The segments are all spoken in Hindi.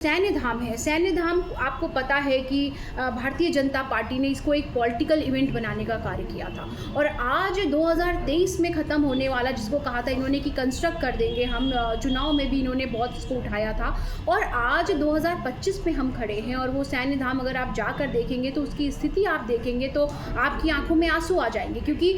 सैन्य धाम है। सैन्य धाम आपको पता है कि भारतीय जनता पार्टी ने इसको एक पॉलिटिकल इवेंट बनाने का कार्य किया था और आज 2023 में ख़त्म होने वाला, जिसको कहा था इन्होंने कि कंस्ट्रक्ट कर देंगे हम, चुनाव में भी इन्होंने बहुत इसको उठाया था और आज 2025 में हम खड़े हैं और वो सैन्य धाम अगर आप जाकर देखेंगे तो उसकी स्थिति आप देखेंगे तो आपकी आंखों में आंसू आ जाएंगे, क्योंकि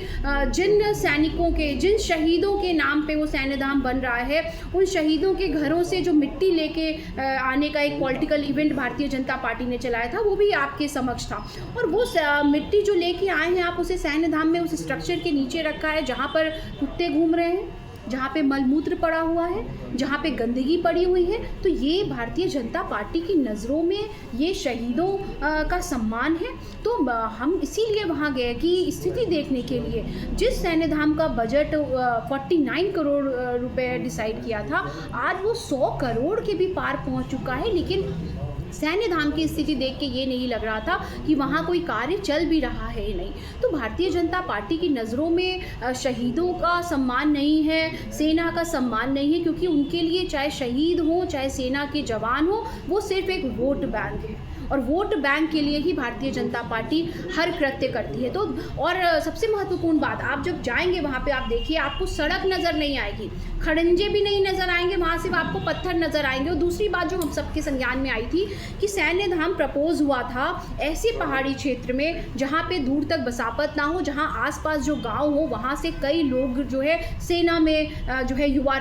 जिन सैनिकों के, जिन शहीदों के नाम पे वो सैन्य धाम बन रहा है, उन शहीदों के घरों से जो मिट्टी लेके आने का एक political event Bharatiya Janata party ने चलाया था, वो भी आपके समक्ष था। और वो मिट्टी जो लेके आए हैं आप उसे सैन्य धाम में उस स्ट्रक्चर के नीचे रखा है जहाँ पर कुत्ते घूम रहे हैं, जहाँ पे मलमूत्र पड़ा हुआ है, जहाँ पे गंदगी पड़ी हुई है। तो ये भारतीय जनता पार्टी की नज़रों में ये शहीदों का सम्मान है। तो हम इसीलिए वहाँ गए कि स्थिति देखने के लिए। जिस सैन्य धाम का बजट 49 करोड़ रुपए डिसाइड किया था, आज वो 100 करोड़ के भी पार पहुँच चुका है, लेकिन सैन्य धाम की स्थिति देख के ये नहीं लग रहा था कि वहाँ कोई कार्य चल भी रहा है ही नहीं। तो भारतीय जनता पार्टी की नज़रों में शहीदों का सम्मान नहीं है, सेना का सम्मान नहीं है, क्योंकि उनके लिए चाहे शहीद हो चाहे सेना के जवान हो, वो सिर्फ एक वोट बैंक है और वोट बैंक के लिए ही भारतीय जनता पार्टी हर कृत्य करती है। तो और सबसे महत्वपूर्ण बात, आप जब जाएंगे वहाँ पे आप देखिए, आपको सड़क नज़र नहीं आएगी, खड़ंजे भी नहीं नज़र आएंगे, वहाँ सिर्फ आपको पत्थर नज़र आएंगे। और दूसरी बात जो हम सबके संज्ञान में आई थी कि सैन्य धाम प्रपोज हुआ था ऐसे पहाड़ी क्षेत्र में जहाँ पे दूर तक बसापत ना हो, जहाँ आसपास जो गांव हो वहाँ से कई लोग जो है सेना में जो है युवा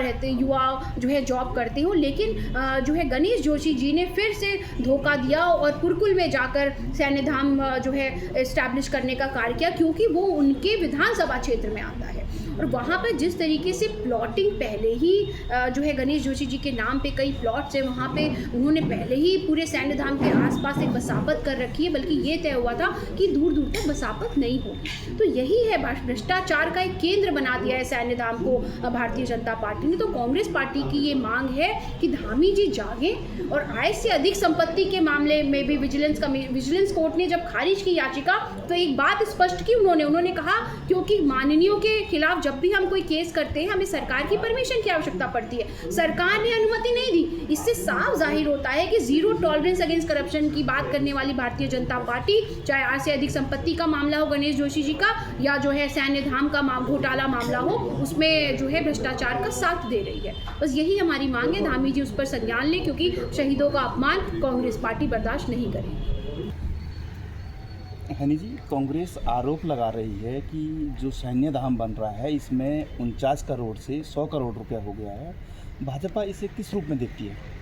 जो है जॉब करते हो। लेकिन जो है गणेश जोशी जी ने फिर से धोखा दिया और कुरकुल में जाकर सैन्य धाम जो है एस्टैब्लिश करने का कार्य किया, क्योंकि वो उनके विधानसभा क्षेत्र में आता है। और वहाँ पर जिस तरीके से प्लॉटिंग पहले ही जो है गणेश जोशी जी के नाम पे कई प्लॉट्स है, वहाँ पे उन्होंने पहले ही पूरे सैन्य धाम के आसपास एक बसापत कर रखी है, बल्कि ये तय हुआ था कि दूर दूर तक बसापत नहीं होगी। तो यही है, भ्रष्टाचार का एक केंद्र बना दिया है सैन्य धाम को भारतीय जनता पार्टी ने। तो कांग्रेस पार्टी की ये मांग है कि धामी जी जागें और आय से अधिक संपत्ति के मामले में भी विजिलेंस कोर्ट ने जब खारिज की याचिका, तो एक बात स्पष्ट की उन्होंने कहा, क्योंकि माननीयों के खिलाफ जब भी हम कोई केस करते हैं हमें सरकार की परमिशन की आवश्यकता पड़ती है, सरकार ने अनुमति नहीं दी। इससे साफ जाहिर होता है कि जीरो टॉलरेंस अगेंस्ट करप्शन की बात करने वाली भारतीय जनता पार्टी, चाहे आय से अधिक संपत्ति का मामला हो गणेश जोशी जी का, या जो है सैन्य धाम का घोटाला मामला हो, उसमें जो है भ्रष्टाचार का साथ दे रही है। बस यही हमारी मांग है, धामी जी उस पर संज्ञान लें, क्योंकि शहीदों का अपमान कांग्रेस पार्टी बर्दाश्त नहीं करेगी। हनी जी, कांग्रेस आरोप लगा रही है कि जो सैन्य धाम बन रहा है इसमें 49 करोड़ से 100 करोड़ रुपया हो गया है। भाजपा इसे किस रूप में देखती है?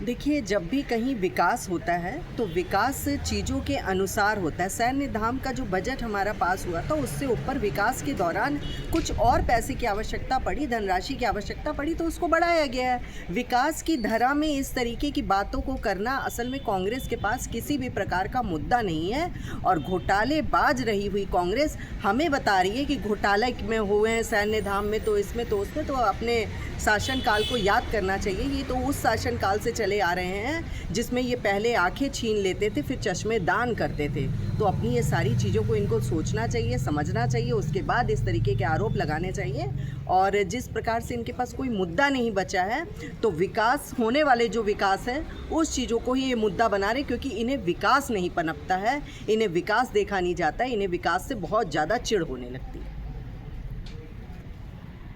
देखिए, जब भी कहीं विकास होता है तो विकास चीज़ों के अनुसार होता है। सैन्य धाम का जो बजट हमारा पास हुआ था उससे ऊपर विकास के दौरान कुछ और पैसे की आवश्यकता पड़ी, धनराशि की आवश्यकता पड़ी, तो उसको बढ़ाया गया है। विकास की धरा में इस तरीके की बातों को करना, असल में कांग्रेस के पास किसी भी प्रकार का मुद्दा नहीं है और घोटालेबाज रही हुई कांग्रेस हमें बता रही है कि घोटाले में हुए हैं सैन्य धाम में, तो इसमें तो उसमें, तो अपने शासनकाल को याद करना चाहिए। ये तो उस शासनकाल से चले आ रहे हैं जिसमें ये पहले आंखें छीन लेते थे, फिर चश्मे दान करते थे। तो अपनी ये सारी चीज़ों को इनको सोचना चाहिए, समझना चाहिए, उसके बाद इस तरीके के आरोप लगाने चाहिए। और जिस प्रकार से इनके पास कोई मुद्दा नहीं बचा है, तो विकास होने वाले जो विकास है उस चीज़ों को ही ये मुद्दा बना रहे, क्योंकि इन्हें विकास नहीं पनपता है, इन्हें विकास देखा नहीं जाता है, इन्हें विकास से बहुत ज़्यादा चिढ़ होने लगती है।